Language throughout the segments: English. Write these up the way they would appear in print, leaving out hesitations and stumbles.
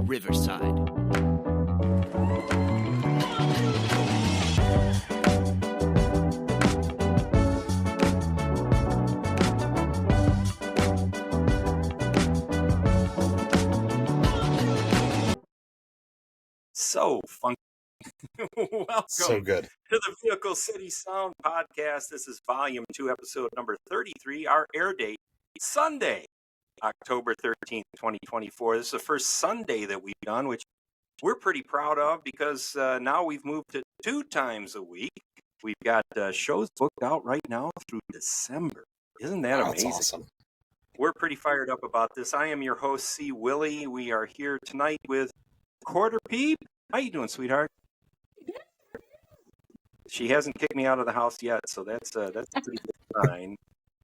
Riverside. So funky. Welcome So good. to the Vehicle City Sound Podcast. This is volume 2, episode number 33. Our air date, Sunday, October 13th, 2024. This is the first Sunday that we've done, which we're pretty proud of because now we've moved to 2 times a week. We've got shows booked out right now through December. Isn't that amazing? That's awesome. We're pretty fired up about this. I am your host, C. Willie. We are here tonight with Quarter Peep. How you doing, sweetheart? She hasn't kicked me out of the house yet, so that's a pretty good sign.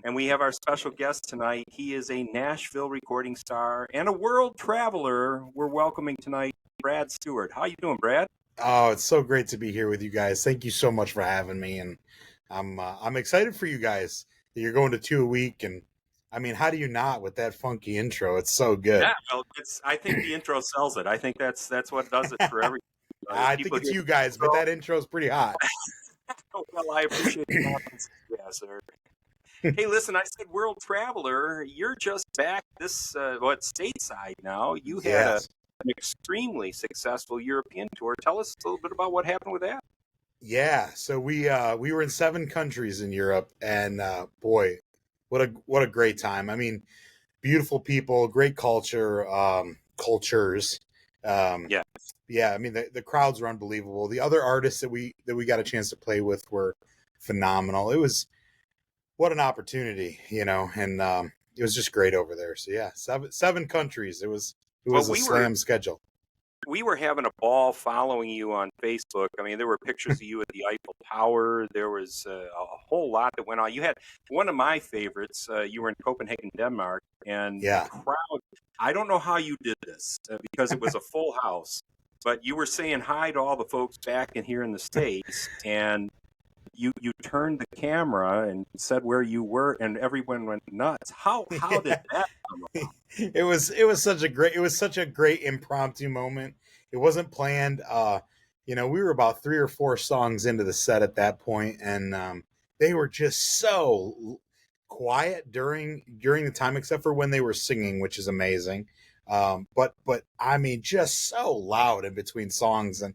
And we have our special guest tonight. He is a Nashville recording star and a world traveler. We're welcoming tonight Brad Stuart. How you doing, Brad? Oh, it's so great to be here with you guys. Thank you so much for having me, and I'm excited for you guys that you're going to 2 a week. And I mean, how do you not with that funky intro? It's so good. Yeah, well, I think the intro sells it. I think that's what does it for everyone. I think it's you guys, but that intro is pretty hot. Well, I appreciate it. Yeah, sir. Hey, listen, I said world traveler. You're just back this, stateside now. You had an extremely successful European tour. Tell us a little bit about what happened with that. Yeah, so we were in 7 countries in Europe, and boy, what a great time. I mean, beautiful people, great culture, cultures. Yeah, I mean the crowds were unbelievable. The other artists that we got a chance to play with were phenomenal. It was what an opportunity, and it was just great over there. So yeah, seven countries. It was a slam schedule. We were having a ball following you on Facebook. I mean, there were pictures of you at the Eiffel Tower. There was a whole lot that went on. You had one of my favorites. You were in Copenhagen, Denmark, and the crowd. I don't know how you did this because it was a full house, but you were saying hi to all the folks back in here in the States, and you turned the camera and said where you were, and everyone went nuts. How did that come about? It was such a great impromptu moment. It wasn't planned. We were about 3 or 4 songs into the set at that point, and they were just so quiet during the time, except for when they were singing, which is amazing. But I mean, just so loud in between songs, and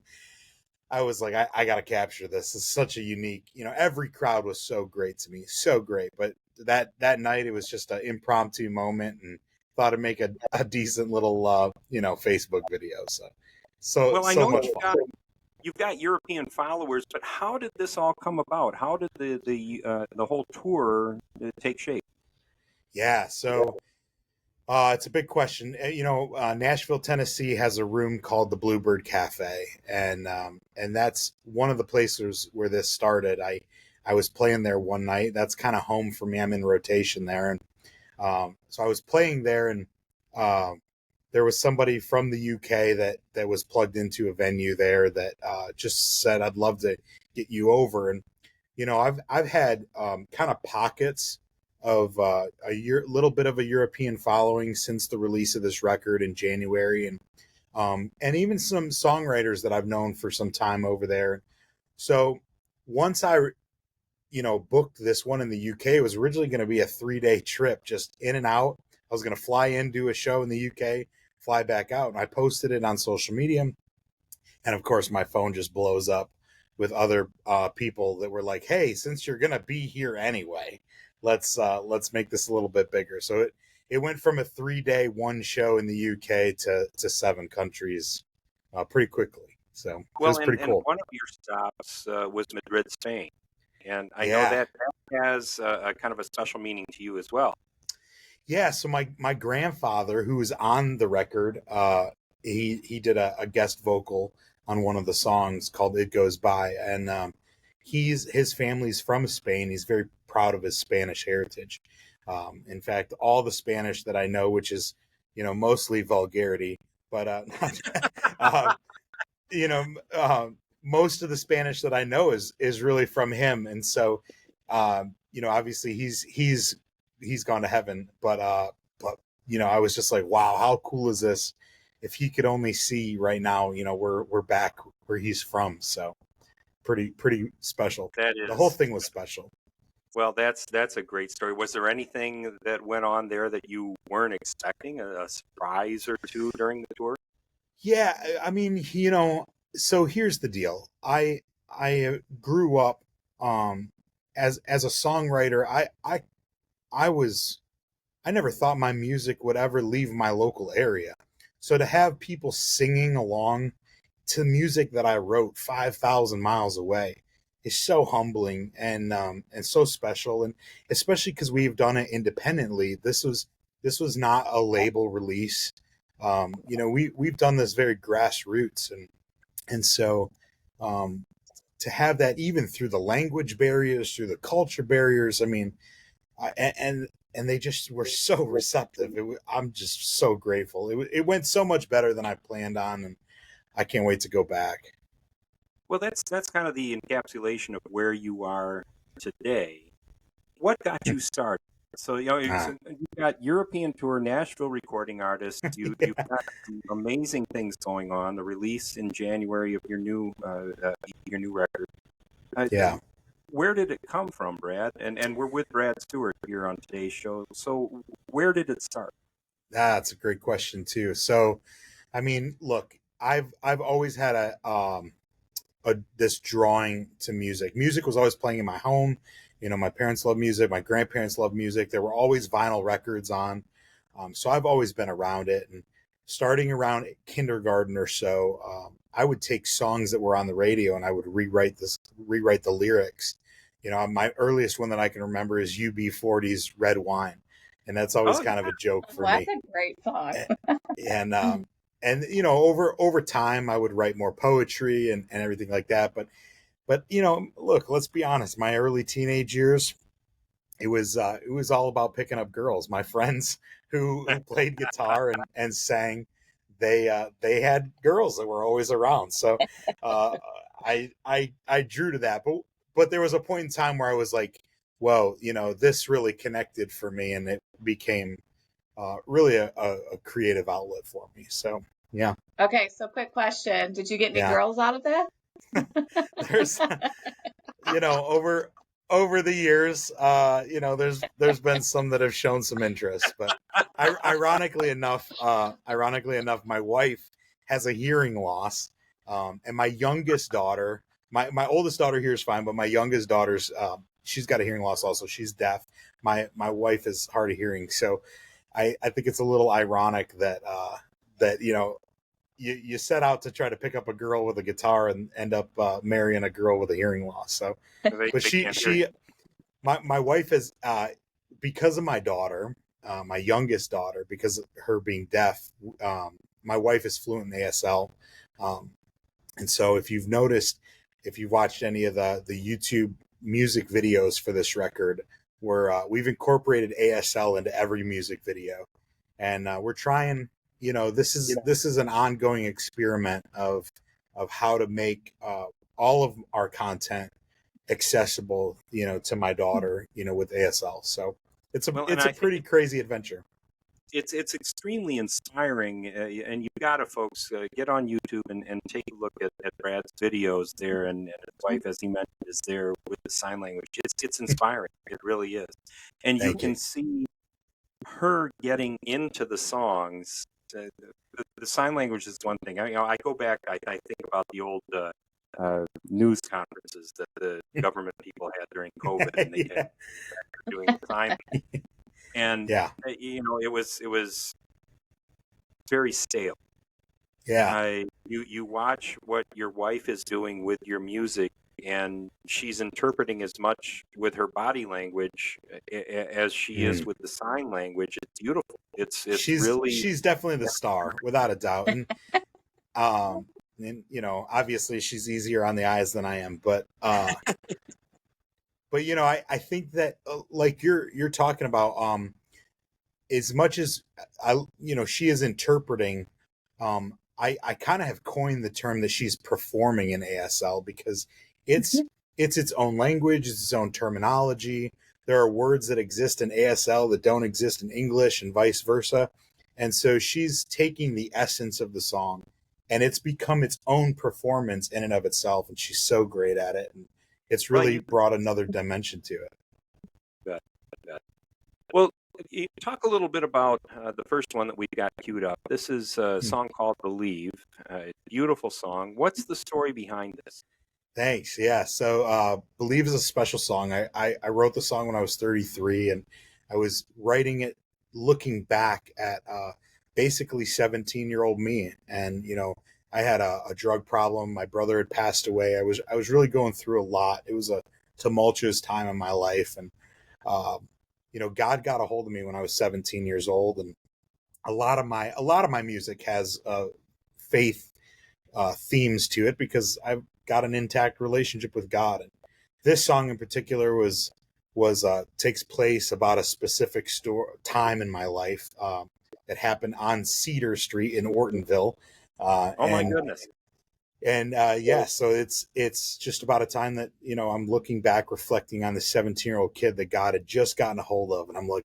I was like, I got to capture this. It's such a unique, every crowd was so great to me, so great. But that night, it was just an impromptu moment, and thought I'd make a decent little, Facebook video. So well, I so know much fun. You've got European followers, but how did this all come about? How did the whole tour take shape? Yeah, so it's a big question. Nashville, Tennessee has a room called the Bluebird Cafe, and that's one of the places where this started. I was playing there one night. That's kind of home for me. I'm in rotation there, and so I was playing there, and there was somebody from the UK that was plugged into a venue there that just said, "I'd love to get you over." And I've had kind of pockets of little bit of a European following since the release of this record in January, and even some songwriters that I've known for some time over there. So once I booked this one in the UK, it was originally going to be a 3-day trip, just in and out. I was going to fly in, do a show in the UK, fly back out, and I posted it on social media, and of course my phone just blows up with other people that were like, "Hey, since you're going to be here anyway, let's make this a little bit bigger." So it went from a 3-day one show in the UK to 7 countries pretty quickly. So it was pretty cool. And one of your stops was Madrid, Spain, and I know that has a kind of a special meaning to you as well. Yeah, so my grandfather, who was on the record, he did a guest vocal on one of the songs called "It Goes By," and his family's from Spain. He's very proud of his Spanish heritage. In fact, all the Spanish that I know, which is mostly vulgarity, but most of the Spanish that I know is really from him, and so obviously he's gone to heaven, but I was just like, wow, how cool is this if he could only see right now, we're back where he's from. So pretty special. That The whole is, thing was special. well, that's a great story. Was there anything that went on there that you weren't expecting, a surprise or two during the tour? Yeah, I mean, so here's the deal. I grew up as a songwriter. I was I never thought my music would ever leave my local area. So to have people singing along to music that I wrote 5,000 miles away is so humbling and so special, and especially because we've done it independently. This was not a label release. We've done this very grassroots, and so um, to have that even through the language barriers, through the culture barriers. I mean, and they just were so receptive. I'm just so grateful. It went so much better than I planned on, and I can't wait to go back. Well, that's kind of the encapsulation of where you are today. What got you started? So Ah, you've got European tour, Nashville recording artist. You've got some amazing things going on. The release in January of your new record. yeah, Where did it come from, Brad? And we're with Brad Stuart here on today's show. So where did it start? that's a great question too. So, I mean, look, I've always had a this drawing to music. Music was always playing in my home. My parents love music. My grandparents love music. There were always vinyl records on. So I've always been around it. And starting around kindergarten or so, I would take songs that were on the radio and I would rewrite the lyrics. My earliest one that I can remember is UB40's Red Wine. And that's always Oh, kind of a joke for Well, that's me. a great song. And over time I would write more poetry and everything like that. But look, let's be honest. My early teenage years, it was all about picking up girls. My friends who played guitar and sang, they had girls that were always around. So uh, I drew to that. But there was a point in time where I was like, whoa, this really connected for me, and it became really a creative outlet for me. So yeah, Okay, so quick question. Did you get any yeah. girls out of that? There's over the years, there's been some that have shown some interest, but ironically enough, my wife has a hearing loss, and my youngest daughter, my oldest daughter here is fine, but my youngest daughter's she's got a hearing loss also. She's deaf. My wife is hard of hearing, so I think it's a little ironic that you set out to try to pick up a girl with a guitar and end up marrying a girl with a hearing loss. So, but they can't hear you. my wife is because of my daughter, my youngest daughter, because of her being deaf. My wife is fluent in ASL, um, and so if you've noticed, if you've watched any of the YouTube music videos for this record, we've incorporated ASL into every music video, and we're trying. This is an ongoing experiment of how to make all of our content accessible, to my daughter, with ASL. So it's a Well, and it's a I think pretty crazy adventure. it's extremely inspiring, and you gotta, folks, get on YouTube and take a look at Brad's videos there, and his wife, as he mentioned, is there with the sign language. It's inspiring. It really is, and you Thank you. can see her getting into the songs. The sign language is one thing. I go back. I think about the old news conferences that the government people had during COVID, and they had Yeah. doing the sign, and Yeah. it was very stale. Yeah. You watch what your wife is doing with your music, and she's interpreting as much with her body language as she is Mm. with the sign language. It's beautiful. It's She's really, she's definitely the star, without a doubt. And obviously she's easier on the eyes than I am, but I think that like you're talking about, as much as she is interpreting, I kind of have coined the term that she's performing in ASL, because it's its own language, it's its own terminology. There are words that exist in ASL that don't exist in English, and vice versa. And so she's taking the essence of the song, and it's become its own performance in and of itself. And she's so great at it. And it's Well, really you brought another dimension to it. bet, bet. Well, you talk a little bit about the first one that we got queued up. This is a song called "Believe." Beautiful song. What's the story behind this? Thanks. Yeah. So Believe is a special song. I wrote the song when I was 33, and I was writing it looking back at basically 17-year-old me. And, I had a drug problem. My brother had passed away. I was really going through a lot. It was a tumultuous time in my life. And, God got a hold of me when I was 17 years old. And a lot of my music has faith themes to it because I've got an intact relationship with God. And this song in particular was takes place about a specific time in my life that happened on Cedar Street in Ortonville. Oh my goodness! And yeah, so it's just about a time that I'm looking back, reflecting on the 17-year-old kid that God had just gotten a hold of, and I'm like,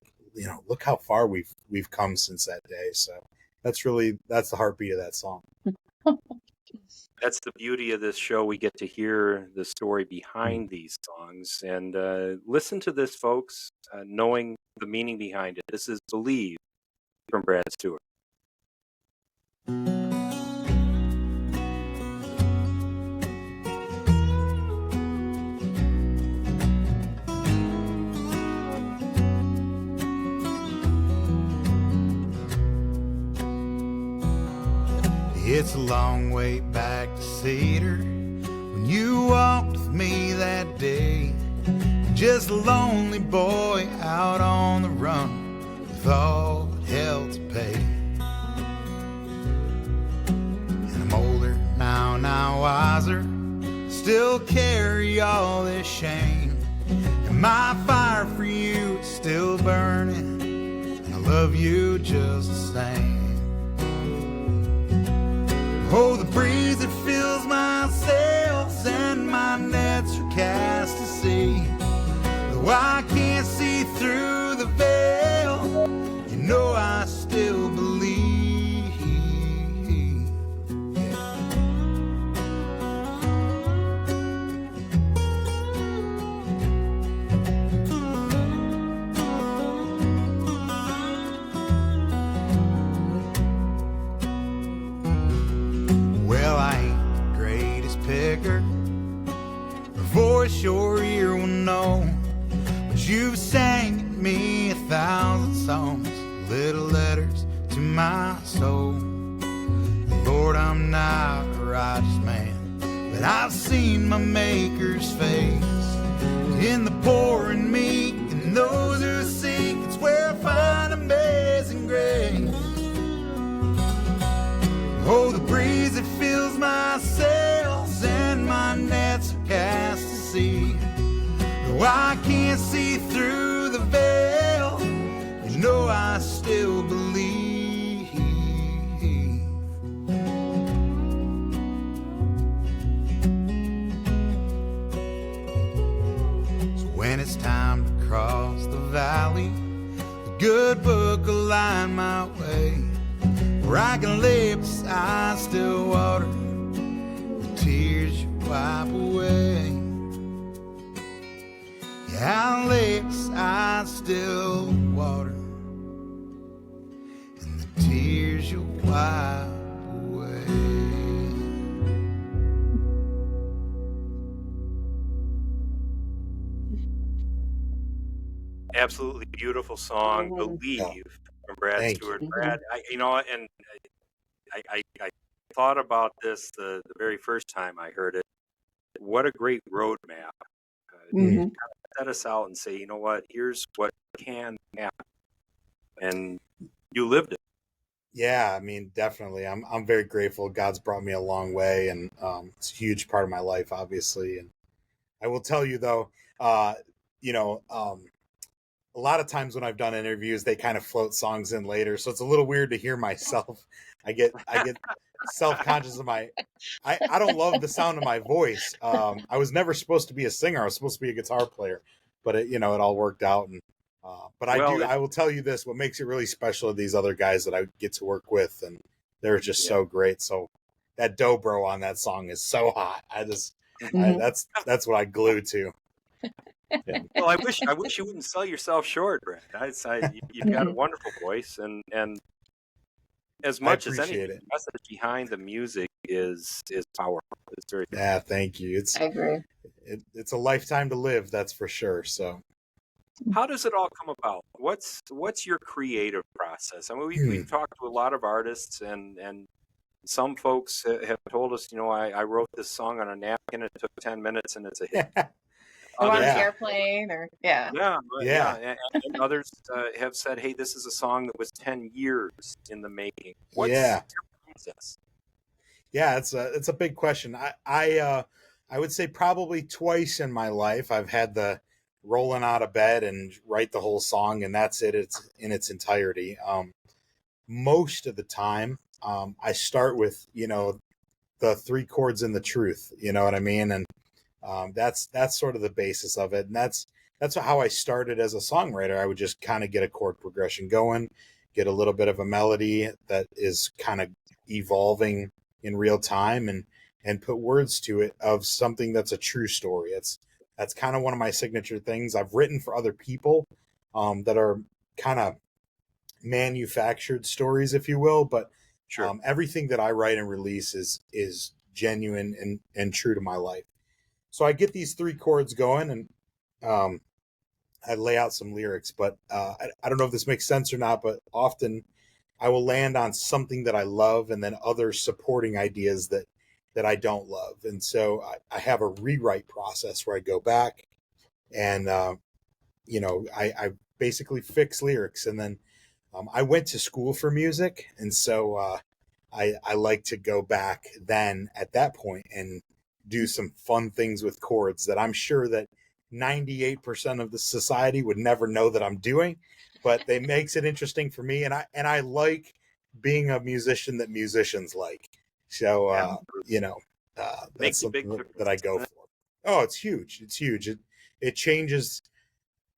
look how far we've come since that day. So that's the heartbeat of that song. That's the beauty of this show. We get to hear the story behind these songs and listen to this, folks, knowing the meaning behind it. This is "Believe" from Brad Stuart. It's a long way back to Cedar when you walked with me that day. Just a lonely boy out on the run with all but hell to pay. And I'm older now wiser, still carry all this shame. And my fire for you is still burning, and I love you just the same. Oh, the breeze that fills my sails and my nets are cast to sea. Though I can't see through the veil, you know I still believe. Well, I ain't the greatest picker, or voice your ear will know, but you've sang me 1,000 songs, little letters to my soul. Lord, I'm not a righteous man, but I've seen my Maker's face in the poor and meek, and those who seek. It's where I find amazing grace. Oh, the breeze that fills my sails and my nets are cast to sea. Though I can't see through the veil, you know I still believe. So when it's time to cross the valley, the good book will line my way, where I can lay beside still water, the tears you wipe away. Yeah, I'll lay beside still water, and the tears you wipe away. Absolutely beautiful song, "Believe" from Brad Thank Stuart. you. Brad, and I thought about this the very first time I heard it. What a great roadmap. Mhm. Set us out and say, you know what, here's what can happen. And you lived it. Yeah, I mean, definitely. I'm very grateful. God's brought me a long way, and it's a huge part of my life, obviously. And I will tell you though, uh, a lot of times when I've done interviews, they kind of float songs in later, so it's a little weird to hear myself. I get self-conscious of I don't love the sound of my voice. I was never supposed to be a singer. I was supposed to be a guitar player, but it all worked out, and But Well, I will tell you this, what makes it really special are these other guys that I get to work with, and they're just yeah. so great. So that dobro on that song is so hot. Mhm. That's what I glue to. Yeah. Well, I wish you wouldn't sell yourself short, Brad. You've got a wonderful voice, and as I much as appreciate anything, it. the message behind the music is powerful. It's very good. Yeah, thank you. I agree. It's a lifetime to live, that's for sure. So How does it all come about? What's your creative process? I mean, hmm. we've talked to a lot of artists, and some folks have told us, I wrote this song on a napkin. It took 10 minutes, and it's a hit. Or on Others, the Yeah. airplane, or yeah. yeah, Yeah. and others have said, "Hey, this is a song that was 10 years in the making." What's Yeah. your process? Yeah, it's a big question. I would say probably twice in my life I've had the rolling out of bed and write the whole song, and that's it. It's in its entirety. Most of the time, I start with the three chords and the truth. You know what I mean? And that's sort of the basis of it, and that's how I started as a songwriter. I would just kind of get a chord progression going, get a little bit of a melody that is kind of evolving in real time, and put words to it of something that's a true story. That's kind of one of my signature things. I've written for other people that are kind of manufactured stories, if you will, but Sure. everything that I write and release is genuine and true to my life. So I get these three chords going, and um, I lay out some lyrics, but I don't know if this makes sense or not, but often I will land on something that I love and then other supporting ideas that I don't love. And so I have a rewrite process where I go back and, I basically fix lyrics. And then I went to school for music. And so I like to go back then at that point and do some fun things with chords that I'm sure that 98% of the society would never know that I'm doing, but they makes it interesting for me. And I like being a musician that musicians like. So, that's Makes a big something that difference. I go for. Oh, it's huge. It's huge. It changes,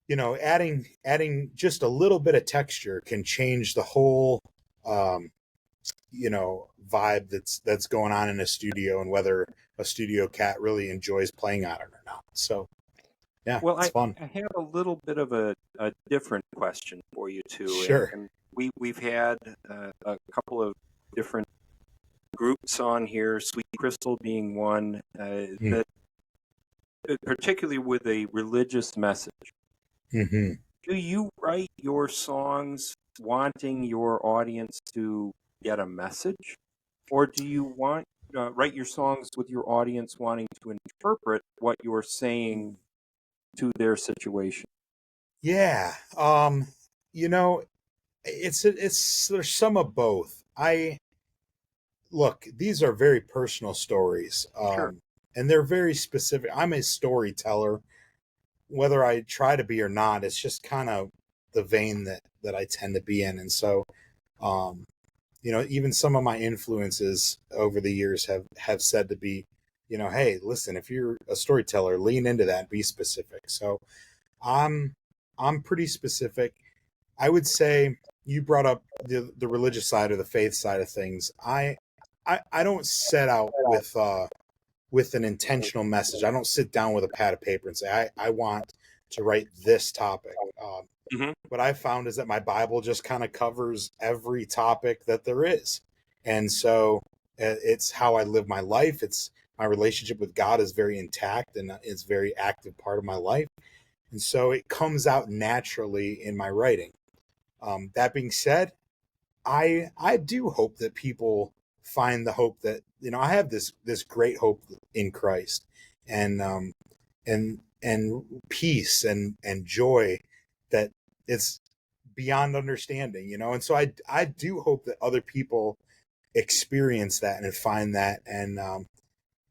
adding just a little bit of texture can change the whole, um, vibe that's going on in a studio, and whether a studio cat really enjoys playing on it or not. So yeah, Well, it's fun. I have a little bit of a different question for you too, Sure. and we've had a couple of different groups on here, Sweet Crystal being one, that particularly with a religious message. Mm-hmm. Do you write your songs wanting your audience to get a message, or do you write your songs with your audience wanting to interpret what you're saying to their situation? Yeah. It's there's some of both. I look, these are very personal stories. Sure. And they're very specific. I'm a storyteller, whether I try to be or not. It's just kind of the vein that I tend to be in. And so even some of my influences over the years have said to be, hey, listen, if you're a storyteller, lean into that, be specific. So I'm pretty specific. I would say you brought up the religious side or the faith side of things. I don't set out with an intentional message. I don't sit down with a pad of paper and say I want to write this topic. What I found is that my Bible just kind of covers every topic that there is, and so it's how I live my life. It's my relationship with God is very intact, and it's a very active part of my life, and so it comes out naturally in my writing. That being said, I do hope that people find the hope that I have this great hope in Christ, and and peace and joy that it's beyond understanding, and so I do hope that other people experience that and find that, and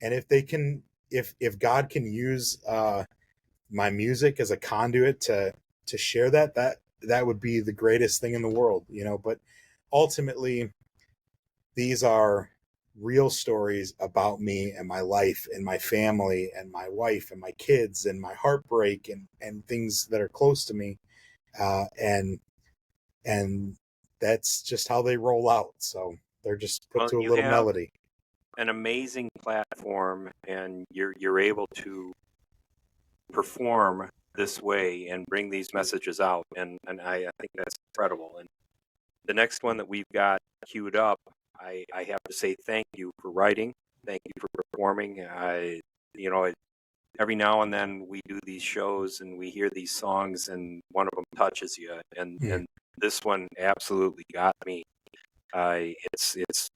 if they can, if God can use my music as a conduit to share that would be the greatest thing in the world, but ultimately these are real stories about me and my life and my family and my wife and my kids and my heartbreak and things that are close to me. And that's just how they roll out. So they're just put to a little melody. An amazing platform, and you're able to perform this way and bring these messages out, and I think that's incredible. And the next one that we've got queued up, I have to say thank you for writing, thank you for performing. Every now and then we do these shows and we hear these songs, and one of them touches you, and this one absolutely got me. It's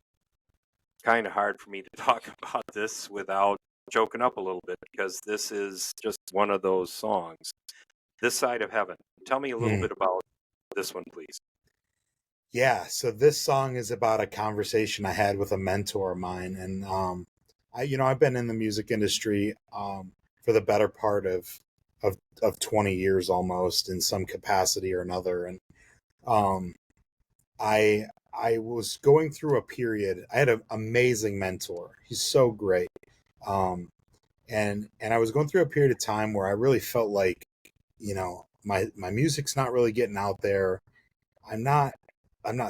kind of hard for me to talk about this without choking up a little bit, because this is just one of those songs. This Side of Heaven. Tell me a little bit about this one, please. Yeah, so this song is about a conversation I had with a mentor of mine, and I've been in the music industry for the better part of 20 years almost, in some capacity or another, and I was going through a period. I had an amazing mentor. He's so great. And I was going through a period of time where I really felt like, my music's not really getting out there. I'm not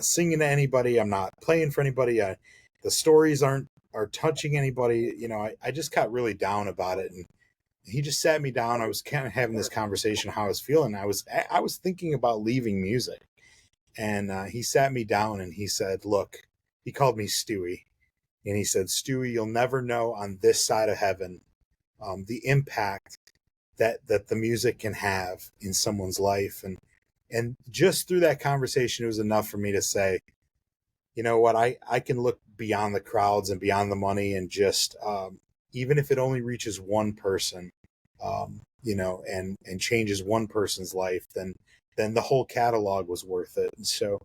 singing to anybody. I'm not playing for anybody. The stories are touching anybody. I just got really down about it. And he just sat me down. I was kind of having this conversation, how I was feeling. I was thinking about leaving music. And he sat me down and he said, look, he called me Stewie. And he said, Stewie, you'll never know on this side of heaven the impact that the music can have in someone's life. And just through that conversation, it was enough for me to say, you know what, I can look beyond the crowds and beyond the money, and just even if it only reaches one person, and changes one person's life, then the whole catalog was worth it. And so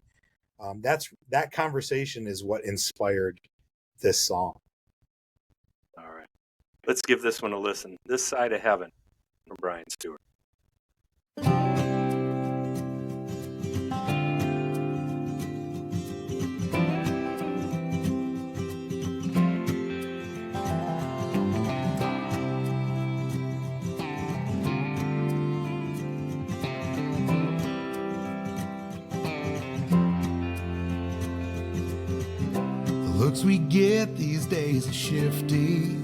that conversation is what inspired this song. All right. Let's give this one a listen. This Side of Heaven from Brad Stuart. The looks we get these days are shifty.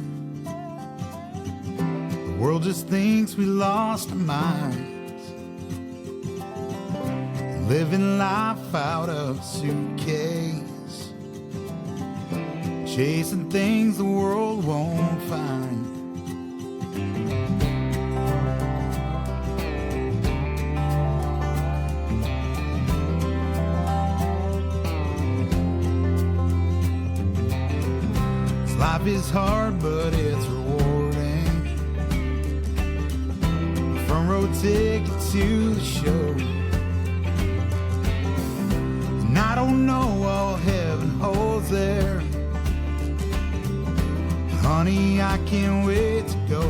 The world just thinks we lost our minds, living life out of a suitcase, chasing things the world won't find. Life is hard, but it's rewarding. Front row ticket to the show, and I don't know what heaven holds there. Honey, I can't wait to go.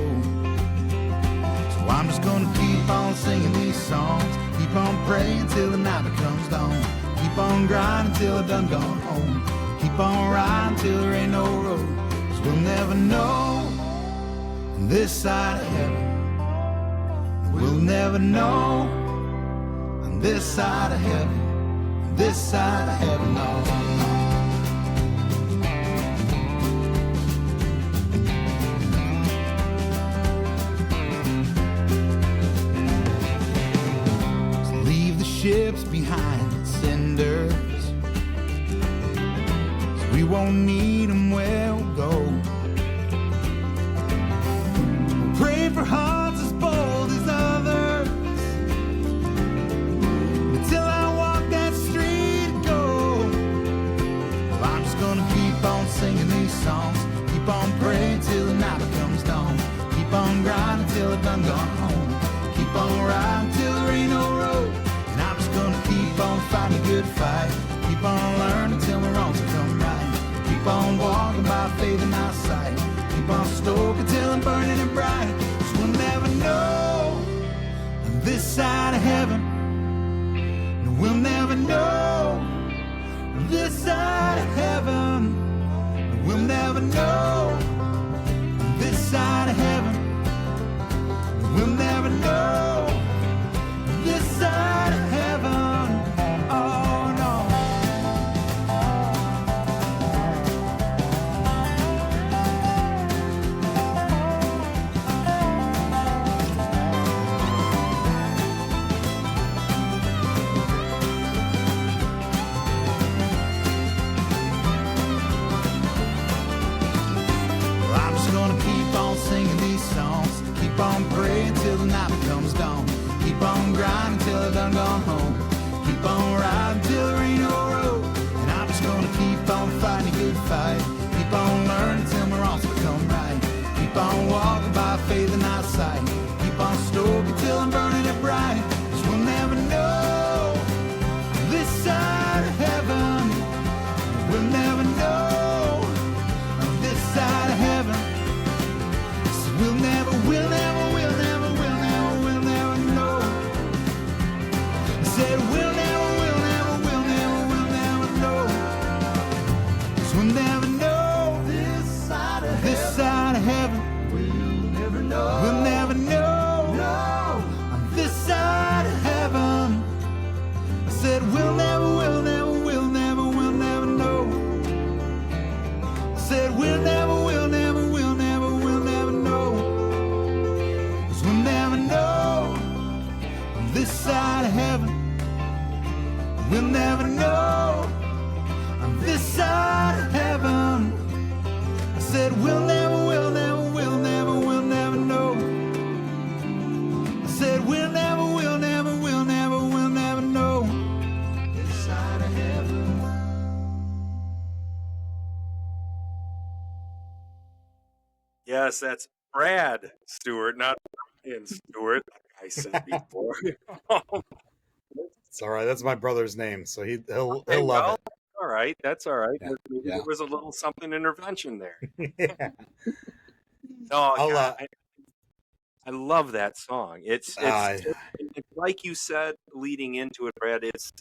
So I'm just gonna keep on singing these songs, keep on praying till the night becomes dawn, keep on grinding till I done gone home, keep on riding till there ain't no road. We'll never know on this side of heaven. We'll never know on this side of heaven. On this side of heaven, no. So leave the ships behind in cinders. We won't need them where we'll go. We'll pray for hearts as bold as others, until I walk that street of gold. Well, I'm just gonna keep on singing these songs, keep on praying till the night becomes dawn, keep on grinding till I done gone home, keep on riding till there ain't no road. And I'm just gonna keep on fighting a good fight, keep on learning till my wrongs come right. Keep on walking by faith and not sight. Keep on stoking till I'm burning and bright. 'Cause we'll never know on this side of heaven. No, we'll never know on this side of heaven. No, we'll never know on this side of heaven. No, we'll never know on this side of heaven. said, we'll never know. I said, we'll never know. 'Cause we'll never know on this side of heaven. We'll never know on this side of heaven. I said, we'll never know. I said, we'll never know this side of heaven. Yes, that's Brad Stuart, not Brian Stewart, like I said before. It's all right. That's my brother's name, so he'll Hey, love well, it. all right, that's all right. Yeah, Maybe yeah. there was a little something intervention there. Yeah. Oh, I'll, God, I love that song. It's like you said leading into it, Brad. It's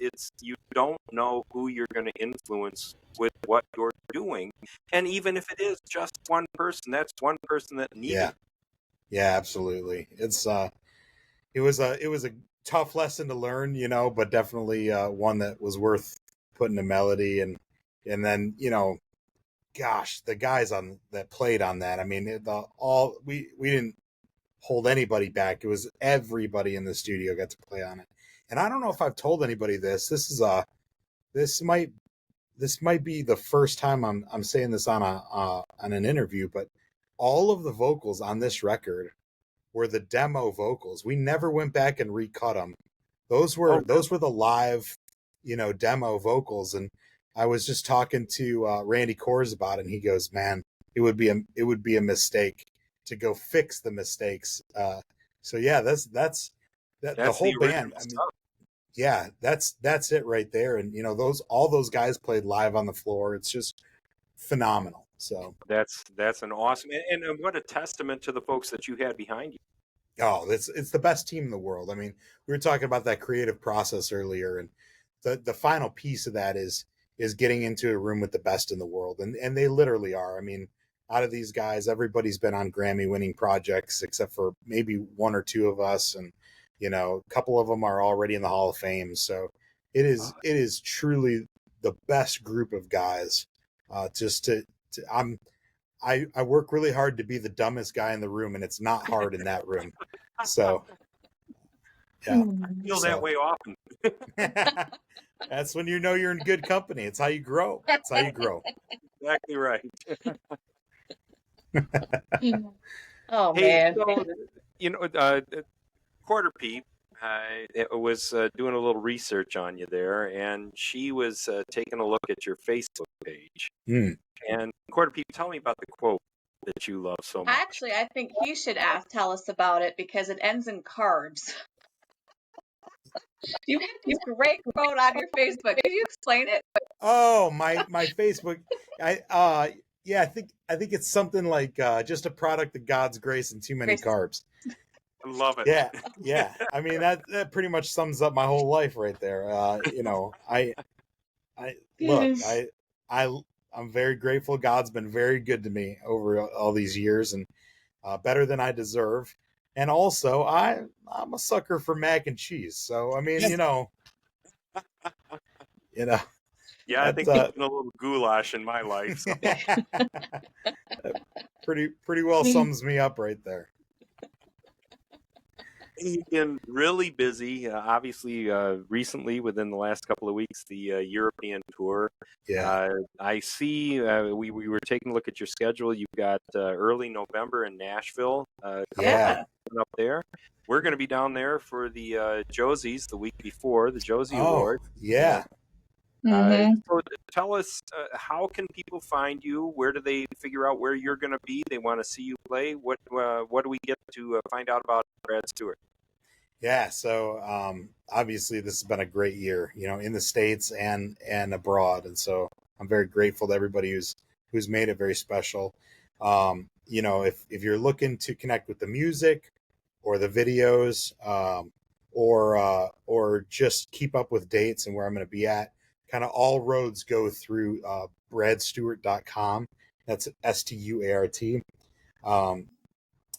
you don't know who you're going to influence with what you're doing, and even if it is just one person, that's one person that needed. yeah, yeah, absolutely. It was a tough lesson to learn, but definitely one that was worth putting a melody and then gosh, the guys that played on that. I mean, we didn't hold anybody back. It was everybody in the studio got to play on it. And I don't know if I've told anybody this. This might be the first time I'm saying this on an interview, but all of the vocals on this record were the demo vocals. We never went back and recut them. Those were the live, demo vocals. And I was just talking to Randy Kors about it, and he goes, "Man, it would be a mistake to go fix the mistakes." So yeah, that's the whole band. I mean, yeah, that's it right there. And all those guys played live on the floor. It's just phenomenal. So that's an awesome and what a testament to the folks that you had behind you. Oh, it's the best team in the world. I mean, we were talking about that creative process earlier, and the final piece of that is getting into a room with the best in the world, and they literally are. I mean, out of these guys, everybody's been on Grammy-winning projects except for maybe one or two of us, and a couple of them are already in the Hall of Fame. So it is truly the best group of guys. I work really hard to be the dumbest guy in the room, and it's not hard in that room. So, yeah. I feel that way often. That's when you know you're in good company. It's how you grow. It's how you grow. Exactly right. Oh, Hey, man. so, Quarter Peep was doing a little research on you there, and she was taking a look at your Facebook page. And Quarter Peep, tell me about the quote that you love so much. Actually, I think he should tell us about it because it ends in carbs. You have this great quote on your Facebook. Could you explain it? Oh, my Facebook. I think it's something like just a product of God's grace and too many carbs. I love it. Yeah. I mean, that pretty much sums up my whole life right there. I'm very grateful. God's been very good to me over all these years, and better than I deserve. And also, I'm a sucker for mac and cheese. So I mean, Yeah, I think there's been a little goulash in my life. So. pretty well sums me up right there. You've been really busy, obviously, recently within the last couple of weeks, the European tour. Yeah. I see we were taking a look at your schedule. You've got early November in Nashville up there. We're going to be down there for the Josies the week before, the Josie Award. Yeah. So tell us, how can people find you? Where do they figure out where you're going to be? They want to see you play. What do we get to find out about Brad Stuart? Yeah, so obviously this has been a great year, in the States and abroad, and so I'm very grateful to everybody who's made it very special. If you're looking to connect with the music or the videos, or just keep up with dates and where I'm going to be at, kind of all roads go through bradstuart.com. That's Stuart. And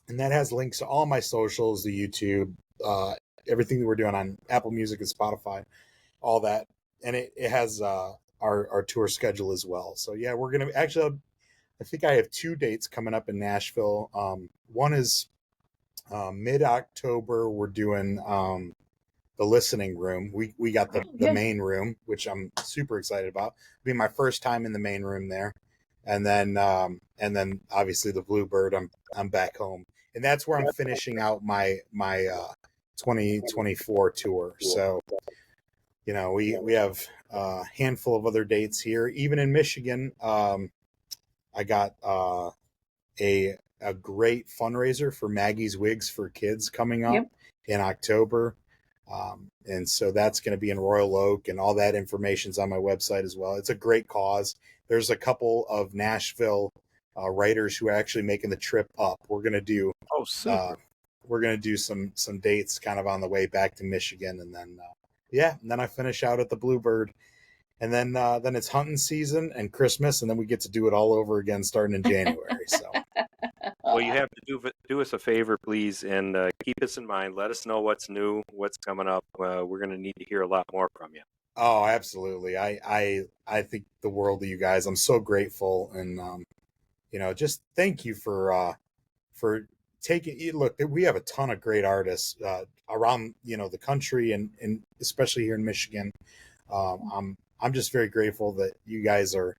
that has links to all my socials, the YouTube, everything that we're doing on Apple Music and Spotify. all that, and it has our tour schedule as well. So yeah, we're gonna actually. I think I have 2 dates coming up in Nashville. One is mid-October. We're doing the listening room. We got the main room, which I'm super excited about. It'll be my first time in the main room there, and then obviously the Bluebird. I'm back home, and that's where I'm finishing out my 2024 tour. So we have a handful of other dates here, even in Michigan. I got a great fundraiser for Maggie's Wigs for Kids coming up in October. And so that's going to be in Royal Oak, and all that information's on my website as well. It's a great cause. There's a couple of Nashville writers who are actually making the trip up. We're going to do some dates kind of on the way back to Michigan, and then and then I finish out at the Bluebird, and then it's hunting season and Christmas, and then we get to do it all over again starting in January. So. Well, you have to do us a favor, please, and keep us in mind. Let us know what's new, what's coming up. We're going to need to hear a lot more from you. Oh, absolutely. I think the world of you guys. I'm so grateful, and just thank you for taking. Look, we have a ton of great artists around the country, and especially here in Michigan. I'm just very grateful that you guys are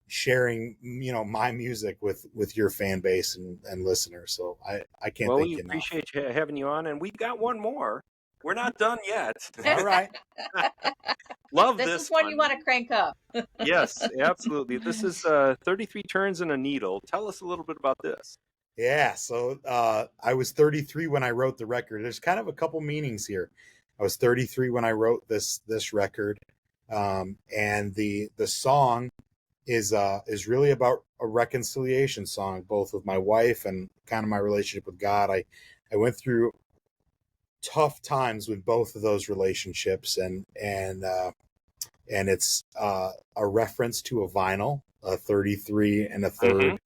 sharing my music with your fan base and listeners. So I can't thank you enough. We appreciate having you on, and we've got one more. We're not done yet. All right. Love this. This is one you want to crank up. Yes, absolutely. This is 33 Turns in a Needle. Tell us a little bit about this. Yeah, so I was 33 when I wrote the record. There's kind of a couple meanings here. I was 33 when I wrote this record, and the song is really about a reconciliation song, both with my wife and kind of my relationship with God. I went through tough times with both of those relationships, and it's a reference to a vinyl, a 33 and a third,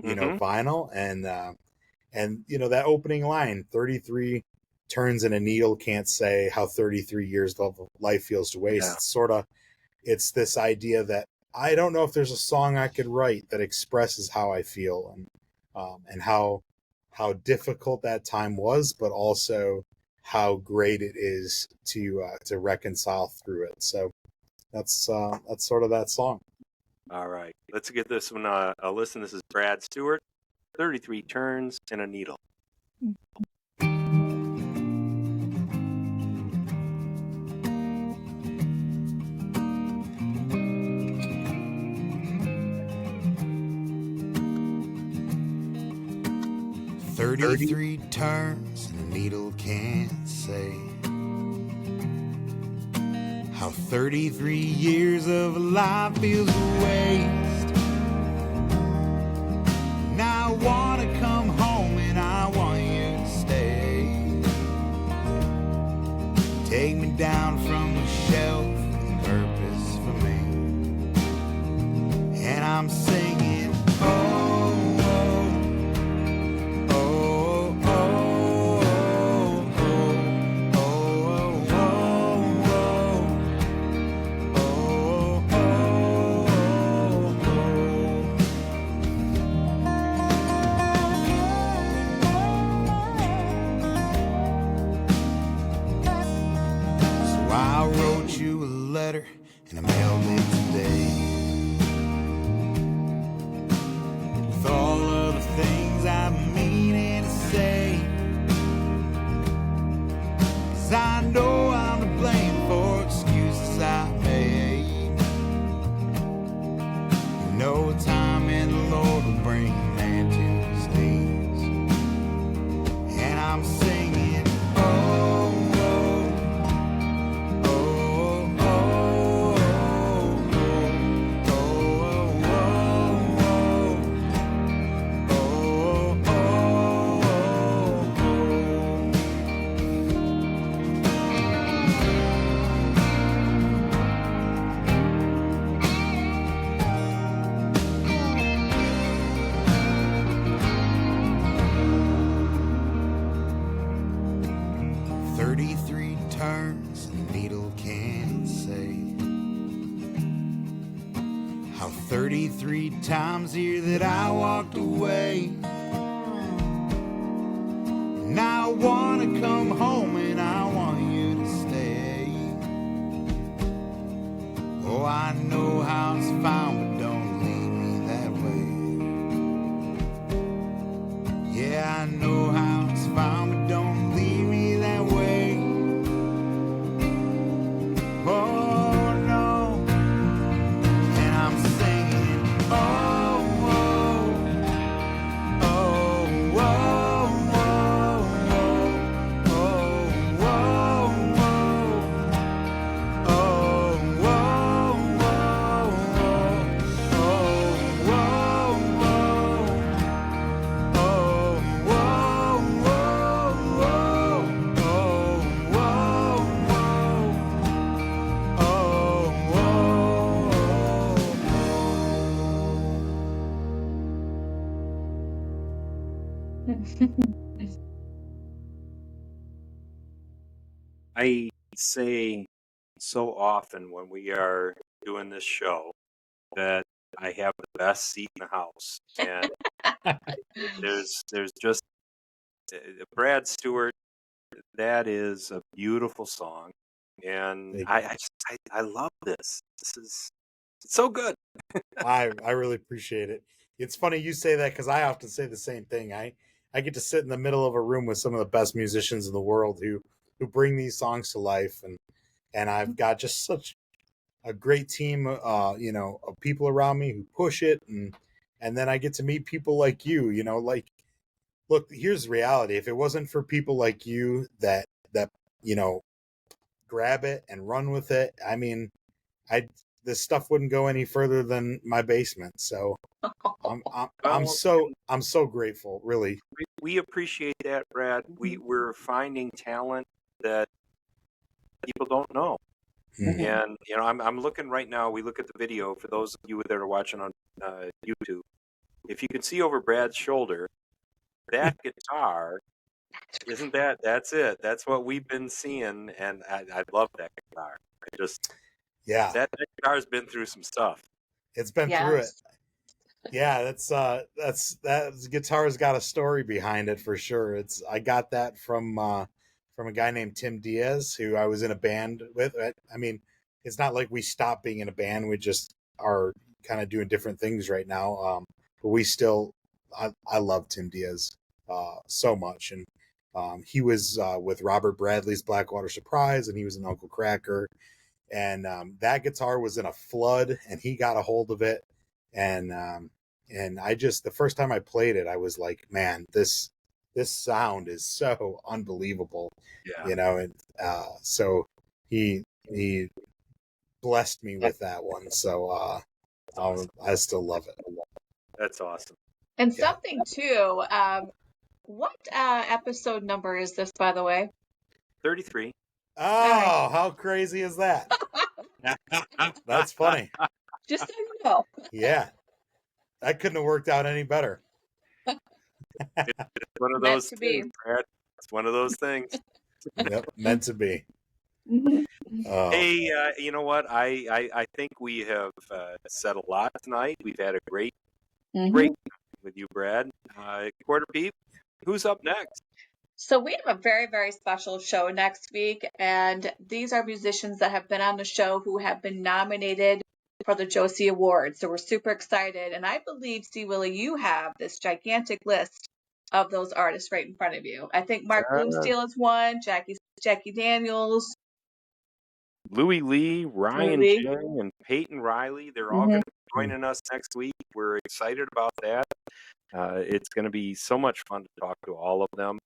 vinyl, and that opening line, 33 turns in a needle can't say how 33 years of life feels to waste. Yeah. It's this idea that I don't know if there's a song I could write that expresses how I feel, and how difficult that time was, but also how great it is to reconcile through it. So that's sort of that song. All right, let's get this one a listen. This is Brad Stuart, 33 Turns in a Needle. 33 turns and a needle can't say how 33 years of life feels a waste. Now I want to come home and I want you to stay. Take me down from the shelf with purpose for me. And I'm singing, oh. And I mailed it today with all of the things I've been meaning to say, 'cause I know I'm to blame for excuses I made. You know time and the Lord will bring a man to his knees. And I'm singing, oh. 33 times here that I walked away. Now I wanna come home and I want you to stay. Oh, I know how it's found, but don't leave me that way. Yeah, I know how it's found, but don't leave me that way. Oh no, and I'm singing, oh, oh, oh, oh, oh, oh, oh, I say so often when we are doing this show that I have the best seat in the house, and there's just Brad Stuart. That is a beautiful song, and I love this. This is so good. I really appreciate it. It's funny you say that because I often say the same thing. I get to sit in the middle of a room with some of the best musicians in the world who bring these songs to life, and I've got just such a great team, of people around me who push it, and then I get to meet people like you. Like, look, here's the reality. If it wasn't for people like you that grab it and run with it, I mean, this stuff wouldn't go any further than my basement. So I'm Well, so grateful, really. we appreciate that, Brad. We're finding talent that people don't know. Mhm. And I'm looking right now. We look at the video for those of you that are watching on YouTube. If you can see over Brad's shoulder, that guitar isn't that? That's it. That's what we've been seeing, and I love that guitar. Yeah, That guitar's been through some stuff. it's been through it. Yes. Yeah, that guitar's got a story behind it for sure. I got that from a guy named Tim Diaz, who I was in a band with. I mean, it's not like we stopped being in a band. We just are kind of doing different things right now. But we still, I love Tim Diaz so much, and he was with Robert Bradley's Blackwater Surprise, and he was in Uncle Cracker, and that guitar was in a flood, and he got a hold of it, and I just, the first time I played it, I was like, man, this sound is so unbelievable, Yeah. and so he blessed me with that one. So Awesome. I still love it. That's awesome. And Yeah. something too, what episode number is this, by the way? 33. Oh, right. how crazy is that? That's funny. Just so you know. Yeah, that couldn't have worked out any better. It's one of Meant those to be. things, Brad. It's one of those things. Yep, meant to be. Oh, Hey, you know what? I think we have said a lot tonight. We've had a great time with you, Brad. Quarter Peep, who's up next? So we have a very, very special show next week, and these are musicians that have been on the show who have been nominated for the Josie Awards. So we're super excited, and I believe, C. Willie, you have this gigantic list of those artists right in front of you. I think Mark Bloomsteel is one, Jackie Daniels, Louis Lee, Ryan Lee. Chang, and Peyton Riley. They're all going to be joining us next week. We're excited about that. It's going to be so much fun to talk to all of them.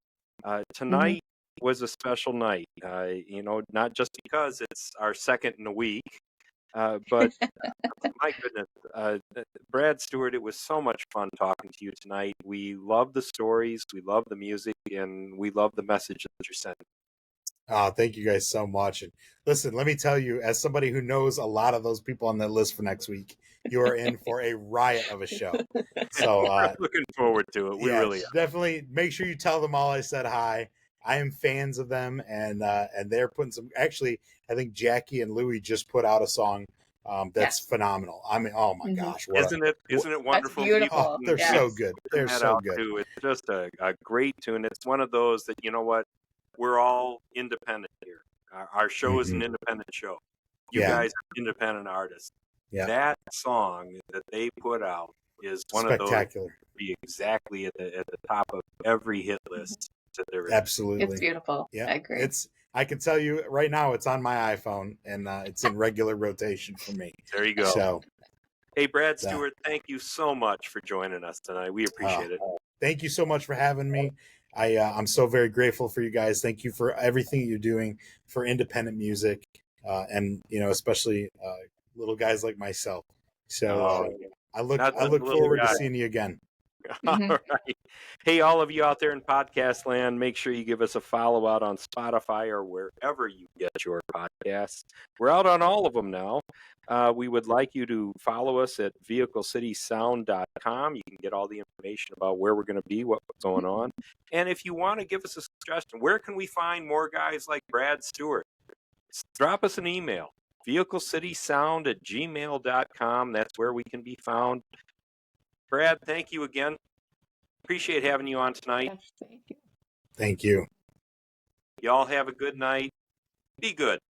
Tonight was a special night, not just because it's our second in a week, but my goodness, Brad Stuart, it was so much fun talking to you tonight. We love the stories, we love the music, and we love the message that you're sending. Thank you guys so much. And listen, let me tell you, as somebody who knows a lot of those people on that list for next week, you are in for a riot of a show. So we're looking forward to it. We really are. Definitely make sure you tell them all I said hi. I am fans of them, and they're putting some. Actually, I think Jackie and Louie just put out a song That's phenomenal. I mean, oh my gosh, Isn't it wonderful? beautiful. Oh, they're so good. They're so good. Too. It's just a great tune. It's one of those that, you know what, we're all independent here. Our show is an independent show. You guys are independent artists. Yeah. That song that they put out is one of those spectacular. Be exactly at the top of every hit list that there is. Absolutely, it's beautiful. Yeah, I agree. I can tell you right now, it's on my iPhone and it's in regular rotation for me. There you go. So, hey, Brad Stuart, thank you so much for joining us tonight. We appreciate it. Thank you so much for having me. I'm so very grateful for you guys. Thank you for everything you're doing for independent music, and especially little guys like myself. So I look forward to seeing you again. All right. Hey, all of you out there in podcast land, make sure you give us a follow out on Spotify or wherever you get your podcasts. We're out on all of them now. We would like you to follow us at vehiclecitysound.com. You can get all the information about where we're going to be, what's going on. And if you want to give us a suggestion, where can we find more guys like Brad Stuart? Drop us an email, vehiclecitysound@gmail.com. That's where we can be found. Brad, thank you again. Appreciate having you on tonight. Yes, thank you. Thank you. Y'all have a good night. Be good.